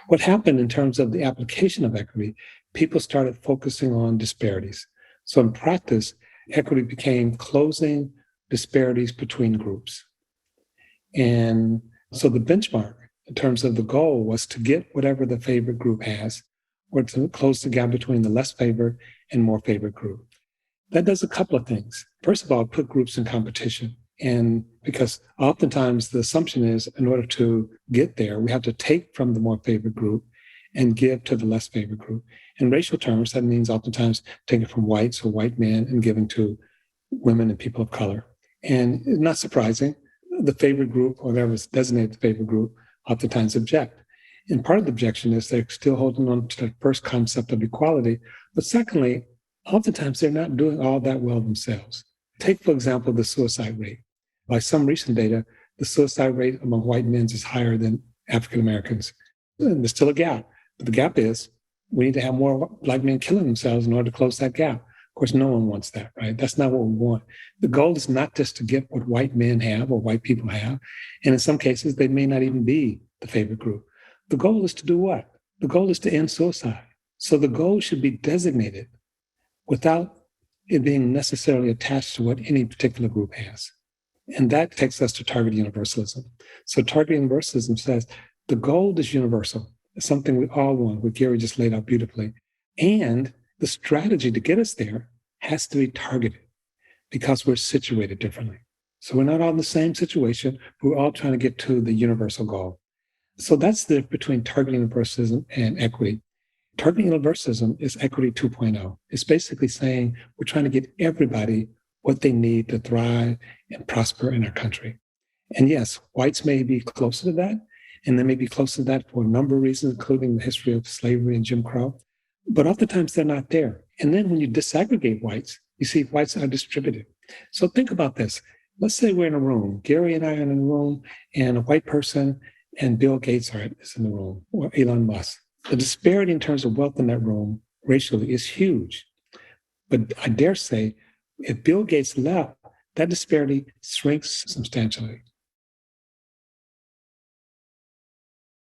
What happened in terms of the application of equity, people started focusing on disparities. So in practice, equity became closing disparities between groups. And so the benchmark in terms of the goal was to get whatever the favored group has, or to close the gap between the less favored and more favored group. That does a couple of things. First of all, put groups in competition. And because oftentimes the assumption is in order to get there, we have to take from the more favored group and give to the less favored group. In racial terms, that means oftentimes taking from whites or white men and giving to women and people of color. And it's not surprising, the favored group, or whatever is designated the favored group, oftentimes object. And part of the objection is they're still holding on to the first concept of equality. But secondly, oftentimes they're not doing all that well themselves. Take, for example, the suicide rate. By some recent data, the suicide rate among white men is higher than African Americans. And there's still a gap. But the gap is we need to have more black men killing themselves in order to close that gap. Of course, no one wants that, right? That's not what we want. The goal is not just to get what white men have or white people have. And in some cases, they may not even be the favorite group. The goal is to do what? The goal is to end suicide. So the goal should be designated without it being necessarily attached to what any particular group has. And that takes us to target universalism. So target universalism says the goal is universal. It's something we all want, what Gary just laid out beautifully. And the strategy to get us there has to be targeted because we're situated differently. So we're not all in the same situation. We're all trying to get to the universal goal. So that's the difference between targeting universalism and equity. Targeting universalism is equity 2.0. It's basically saying we're trying to get everybody what they need to thrive and prosper in our country. And yes, whites may be closer to that, and they may be closer to that for a number of reasons, including the history of slavery and Jim Crow. But oftentimes they're not there. And then when you disaggregate whites, you see whites are distributed. So think about this. Let's say we're in a room. Gary and I are in a room, and a white person and Bill Gates is in the room, or Elon Musk. The disparity in terms of wealth in that room racially is huge. But I dare say, if Bill Gates left, that disparity shrinks substantially.